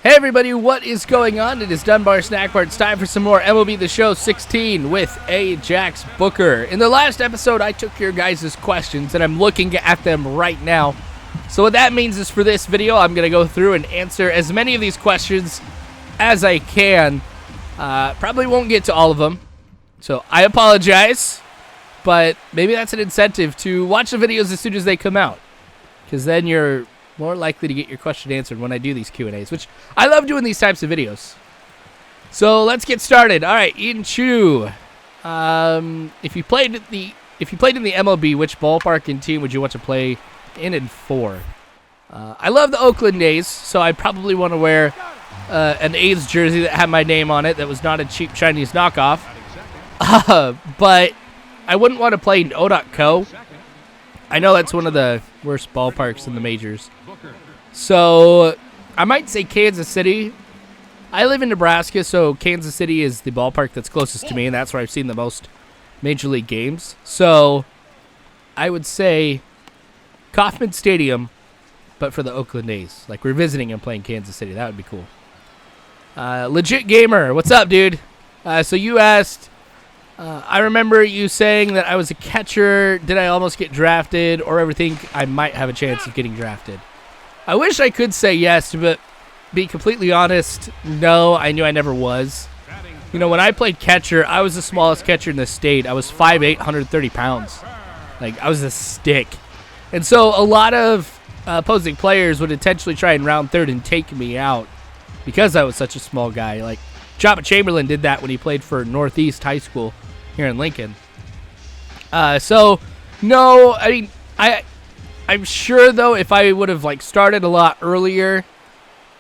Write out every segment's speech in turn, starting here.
Hey everybody, what is going on? It is Dunbar Snack Bar. It's time for some more MLB The Show 16 with Ajax Booker. In the last episode, I took your guys' questions, and I'm looking at them right now. So what that means is for this video, I'm going to go through and answer as many of these questions as I can. Probably won't get to all of them, so I apologize. But maybe that's an incentive to watch the videos as soon as they come out, because then you're more likely to get your question answered when I do these Q&As, which I love doing these types of videos. So let's get started. All right, Ian Chu. If you played in the MLB, which ballpark and team would you want to play in and for? I love the Oakland A's, so I probably want to wear an A's jersey that had my name on it that was not a cheap Chinese knockoff. But I wouldn't want to play in O.Co. I know that's one of the worst ballparks in the majors. So I might say Kansas City. I live in Nebraska, so Kansas City is the ballpark that's closest to me, and that's where I've seen the most Major League games. So I would say Kauffman Stadium, but for the Oakland A's. Like, we're visiting and playing Kansas City. That would be cool. Legit Gamer, what's up, dude? So you asked, I remember you saying that I was a catcher. Did I almost get drafted, or ever think I might have a chance of getting drafted? I wish I could say yes, but be completely honest, no, I knew I never was. You know, when I played catcher, I was the smallest catcher in the state. I was 5'8", 130 pounds. Like, I was a stick. And so a lot of opposing players would intentionally try in round third and take me out because I was such a small guy. Like, Chopper Chamberlain did that when he played for Northeast High School here in Lincoln. So, no, I mean, I'm sure, though, if I would have, like, started a lot earlier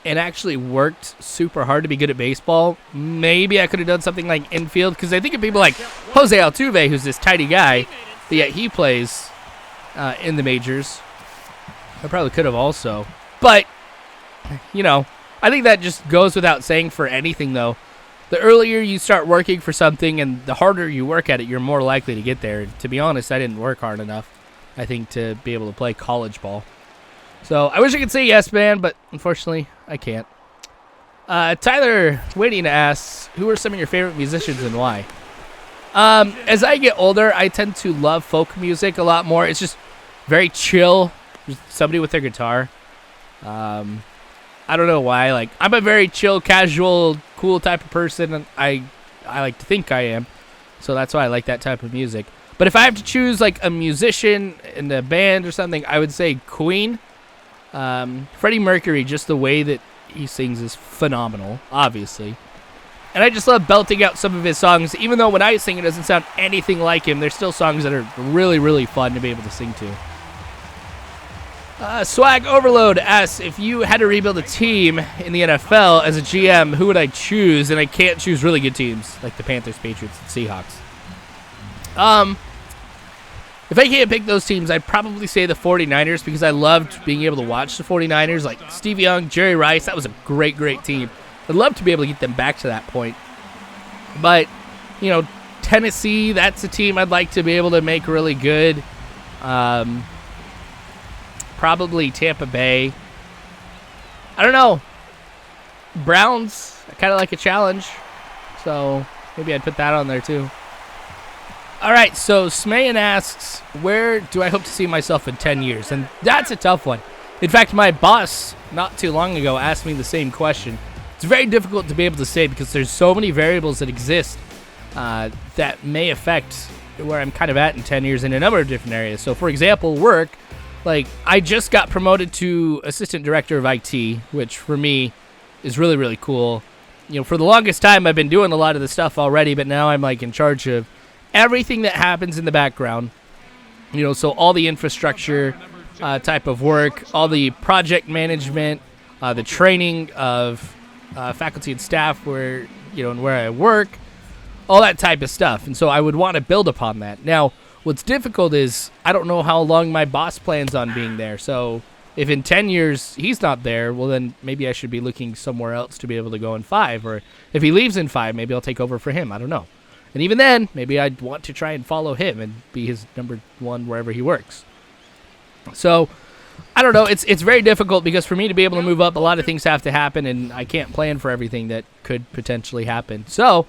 and actually worked super hard to be good at baseball, maybe I could have done something like infield, because I think of people like Jose Altuve, who's this tiny guy, but yet he plays in the majors. I probably could have also. But, you know, I think that just goes without saying for anything, though. The earlier you start working for something and the harder you work at it, you're more likely to get there. To be honest, I didn't work hard enough, I think, to be able to play college ball. So I wish I could say yes, man, but unfortunately, I can't. Tyler Waiting asks, who are some of your favorite musicians and why? As I get older, I tend to love folk music a lot more. It's just very chill. Just somebody with their guitar. I don't know why. Like, I'm a very chill, casual, cool type of person, and I like to think I am. So that's why I like that type of music. But if I have to choose, like, a musician in a band or something, I would say Queen. Freddie Mercury, just the way that he sings is phenomenal, obviously. And I just love belting out some of his songs. Even though when I sing it doesn't sound anything like him, there's still songs that are really, really fun to be able to sing to. Swag Overload asks, if you had to rebuild a team in the NFL as a GM, who would I choose? And I can't choose really good teams like the Panthers, Patriots, and Seahawks. If I can't pick those teams, I'd probably say the 49ers, because I loved being able to watch the 49ers. Like Steve Young, Jerry Rice, that was a great, great team. I'd love to be able to get them back to that point. But, you know, Tennessee, that's a team I'd like to be able to make really good. Probably Tampa Bay. I don't know. Browns, I kind of like a challenge. So maybe I'd put that on there too. All right, so Smayan asks, where do I hope to see myself in 10 years? And that's a tough one. In fact, my boss not too long ago asked me the same question. It's very difficult to be able to say because there's so many variables that exist that may affect where I'm kind of at in 10 years in a number of different areas. So, for example, work. Like, I just got promoted to assistant director of IT, which for me is really, really cool. You know, for the longest time, I've been doing a lot of the stuff already, but now I'm, like, in charge of everything that happens in the background. You know, so all the infrastructure type of work, all the project management, the training of faculty and staff where, you know, and where I work, all that type of stuff. And so I would want to build upon that. Now, what's difficult is I don't know how long my boss plans on being there. So if in 10 years he's not there, well, then maybe I should be looking somewhere else to be able to go in 5. Or if he leaves in 5, maybe I'll take over for him. I don't know. And even then, maybe I'd want to try and follow him and be his number one wherever he works. So I don't know. It's very difficult because for me to be able to move up, a lot of things have to happen, and I can't plan for everything that could potentially happen. So,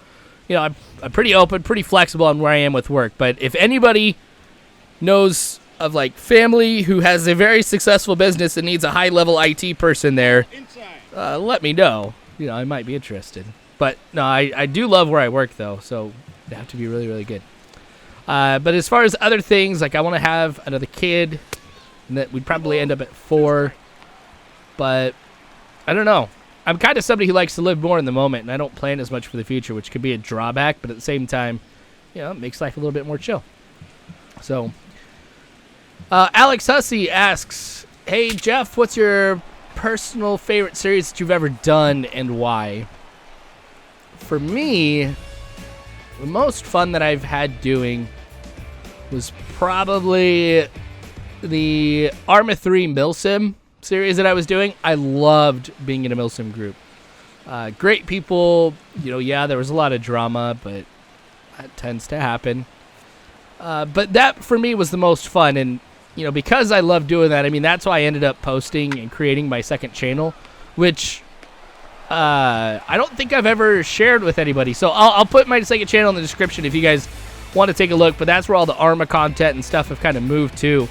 I'm pretty open, pretty flexible on where I am with work. But if anybody knows of like family who has a very successful business and needs a high-level IT person there, let me know. I might be interested. But no, I do love where I work though, so they have to be really, really good. But as far as other things, like I want to have another kid. And that we'd probably end up at 4, but I don't know. I'm kind of somebody who likes to live more in the moment, and I don't plan as much for the future, which could be a drawback, but at the same time, it makes life a little bit more chill. So, Alex Hussey asks, hey, Jeff, what's your personal favorite series that you've ever done and why? For me, the most fun that I've had doing was probably the Arma 3 Milsim series that I was doing. I loved being in a Milsim group. Great people. There was a lot of drama, but that tends to happen. But that, for me, was the most fun. And, because I love doing that, that's why I ended up posting and creating my second channel, which I don't think I've ever shared with anybody. So I'll put my second channel in the description if you guys want to take a look. But that's where all the Arma content and stuff have kind of moved to.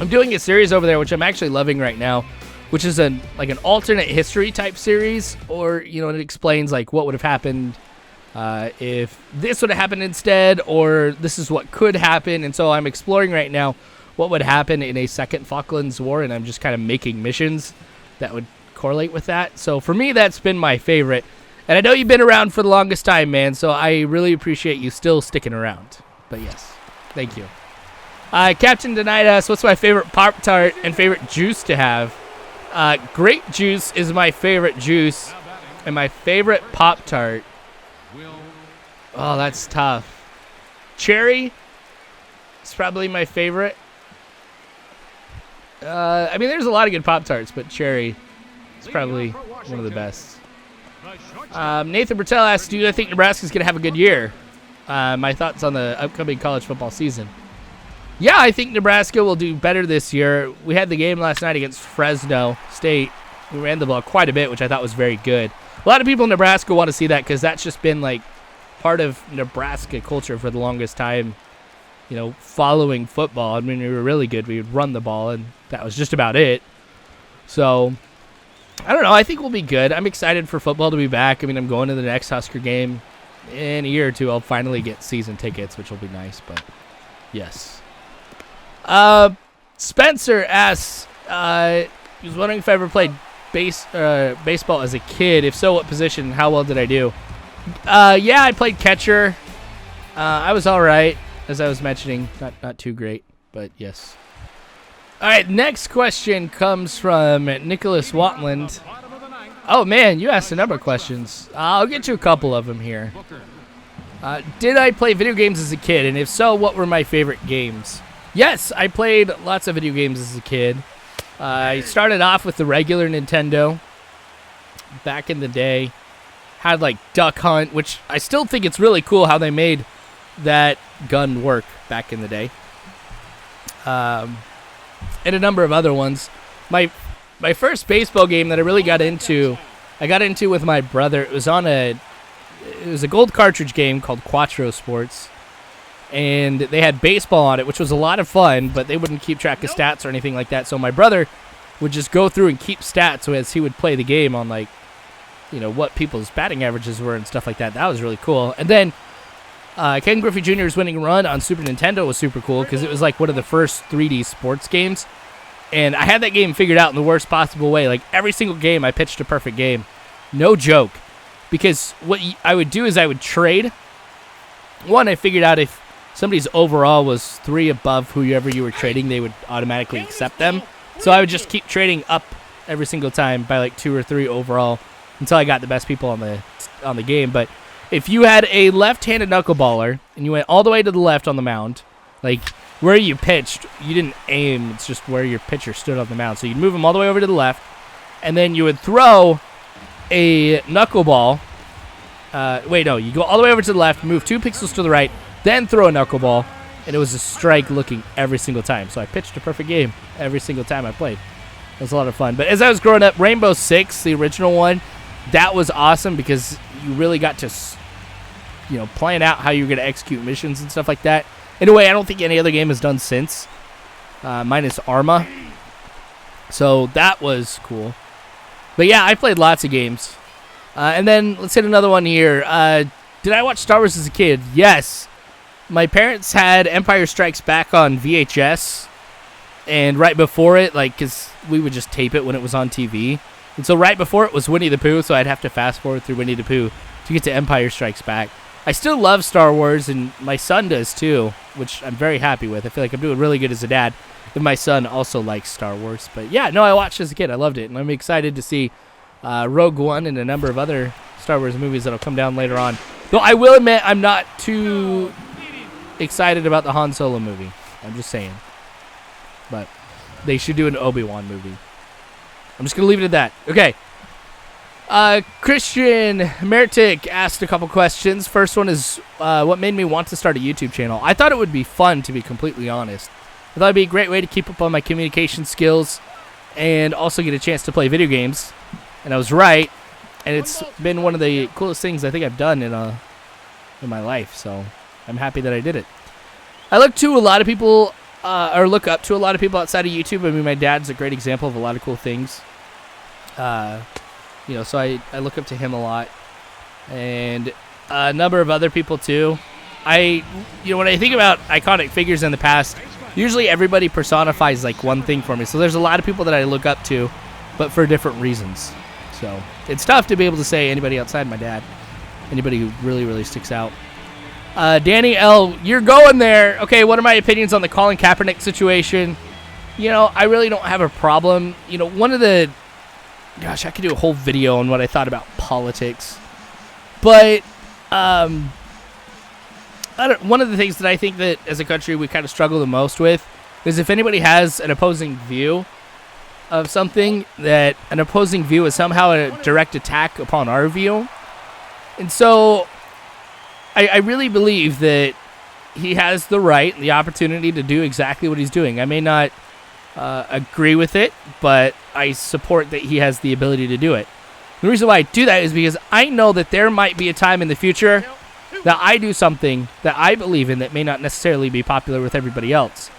I'm doing a series over there, which I'm actually loving right now, which is an alternate history type series, or, it explains like what would have happened if this would have happened instead, or this is what could happen. And so I'm exploring right now what would happen in a second Falklands War, and I'm just kind of making missions that would correlate with that. So for me, that's been my favorite. And I know you've been around for the longest time, man, so I really appreciate you still sticking around. But yes, thank you. Captain Denied us, what's my favorite Pop Tart and favorite juice to have? Grape juice is my favorite juice, and my favorite Pop Tart. Oh, that's tough. Cherry is probably my favorite. There's a lot of good Pop Tarts, but cherry is probably one of the best. Nathan Bertel asks, do you think Nebraska's going to have a good year? My thoughts on the upcoming college football season. Yeah, I think Nebraska will do better this year. We had the game last night against Fresno State. We ran the ball quite a bit, which I thought was very good. A lot of people in Nebraska want to see that because that's just been like part of Nebraska culture for the longest time, following football. We were really good. We would run the ball, and that was just about it. So, I don't know. I think we'll be good. I'm excited for football to be back. I'm going to the next Husker game. In a year or two, I'll finally get season tickets, which will be nice, but yes. Spencer asks, he was wondering if I ever played baseball as a kid. If so, what position? How well did I do? Yeah, I played catcher. I was all right, as I was mentioning. Not too great, but yes. All right, next question comes from Nicholas Watland. Oh, man, you asked a number of questions. I'll get to a couple of them here. Did I play video games as a kid? And if so, what were my favorite games? Yes, I played lots of video games as a kid. I started off with the regular Nintendo back in the day. Had like Duck Hunt, which I still think it's really cool how they made that gun work back in the day. And a number of other ones. My first baseball game that I really got into with my brother. It was a gold cartridge game called Quattro Sports. And they had baseball on it, which was a lot of fun, but they wouldn't keep track of stats or anything like that. So my brother would just go through and keep stats as he would play the game on, like, what people's batting averages were and stuff like that. That was really cool. And then Ken Griffey Jr.'s winning run on Super Nintendo was super cool because it was like one of the first 3D sports games. And I had that game figured out in the worst possible way. Like, every single game, I pitched a perfect game. No joke. Because what I would do is I would trade. One, I figured out if somebody's overall was 3 above whoever you were trading, they would automatically accept them. So I would just keep trading up every single time by like 2 or 3 overall until I got the best people on the game. But if you had a left-handed knuckleballer and you went all the way to the left on the mound, like where you pitched, you didn't aim. It's just where your pitcher stood on the mound. So you'd move him all the way over to the left, and then you would throw a knuckleball. You go all the way over to the left, move 2 pixels to the right, then throw a knuckleball. and it was a strike looking every single time. So I pitched a perfect game every single time I played. It was a lot of fun. But as I was growing up, Rainbow Six, the original one, that was awesome because you really got to, plan out how you're going to execute missions and stuff like that. In a way, I don't think any other game has done since, minus Arma. So that was cool. But yeah, I played lots of games. And then let's hit another one here. Did I watch Star Wars as a kid? Yes. My parents had Empire Strikes Back on VHS. And right before it, because we would just tape it when it was on TV. And so right before it was Winnie the Pooh, so I'd have to fast forward through Winnie the Pooh to get to Empire Strikes Back. I still love Star Wars, and my son does too, which I'm very happy with. I feel like I'm doing really good as a dad. And my son also likes Star Wars. But yeah, no, I watched as a kid. I loved it. And I'm excited to see Rogue One and a number of other Star Wars movies that'll come down later on. Though I will admit I'm not too excited about the Han Solo movie. I'm just saying. But they should do an Obi-Wan movie. I'm just going to leave it at that. Okay. Christian Mertic asked a couple questions. First one is, what made me want to start a YouTube channel? I thought it would be fun, to be completely honest. I thought it'd be a great way to keep up on my communication skills and also get a chance to play video games. And I was right. And it's been one of the coolest things I think I've done in my life. So I'm happy that I did it. I look to a lot of people, or look up to a lot of people outside of YouTube. I mean, my dad's a great example of a lot of cool things. So I look up to him a lot. And a number of other people too. When I think about iconic figures in the past, usually everybody personifies one thing for me. So there's a lot of people that I look up to, but for different reasons. So it's tough to be able to say anybody outside my dad. Anybody who really, really sticks out. Danny L., you're going there. Okay, what are my opinions on the Colin Kaepernick situation? I really don't have a problem. Gosh, I could do a whole video on what I thought about politics. But one of the things that I think that as a country we kind of struggle the most with is if anybody has an opposing view of something, that an opposing view is somehow a direct attack upon our view. And so I really believe that he has the right and the opportunity to do exactly what he's doing. I may not agree with it, but I support that he has the ability to do it. The reason why I do that is because I know that there might be a time in the future that I do something that I believe in that may not necessarily be popular with everybody else.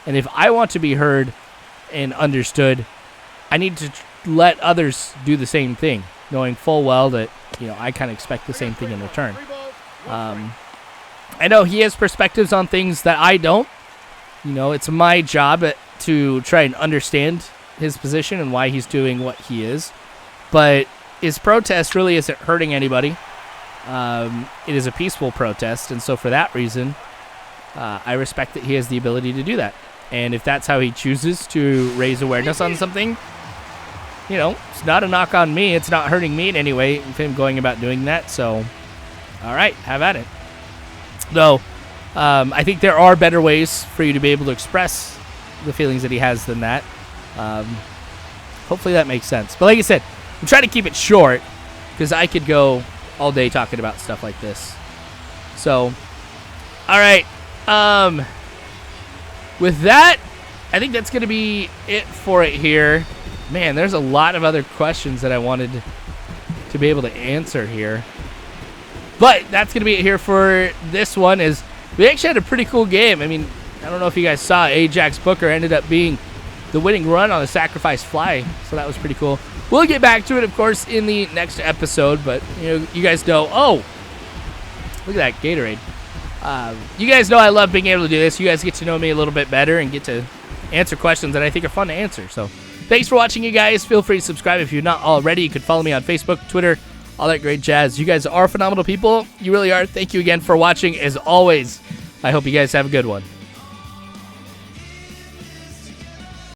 And if I want to be heard and understood, I need to let others do the same thing, knowing full well that, I kind of expect the same thing in return. I know he has perspectives on things that I don't. It's my job to try and understand his position and why he's doing what he is. But his protest really isn't hurting anybody. It is a peaceful protest, and so for that reason, I respect that he has the ability to do that. And if that's how he chooses to raise awareness on something, it's not a knock on me. It's not hurting me in any way with him going about doing that. So, all right, have at it. Though, I think there are better ways for you to be able to express the feelings that he has than that. Hopefully that makes sense. But like I said, I'm trying to keep it short because I could go all day talking about stuff like this. So, all right. With that, I think that's going to be it for it here. Man, there's a lot of other questions that I wanted to be able to answer here. But that's going to be it here for this one. We actually had a pretty cool game. I mean, I don't know if you guys saw, Ajax Booker ended up being the winning run on a sacrifice fly. So that was pretty cool. We'll get back to it, of course, in the next episode. But, you guys know. Oh, look at that Gatorade. You guys know I love being able to do this. You guys get to know me a little bit better and get to answer questions that I think are fun to answer. So thanks for watching, you guys. Feel free to subscribe if you're not already. You can follow me on Facebook, Twitter, all that great jazz. You guys are phenomenal people. You really are. Thank you again for watching. As always, I hope you guys have a good one.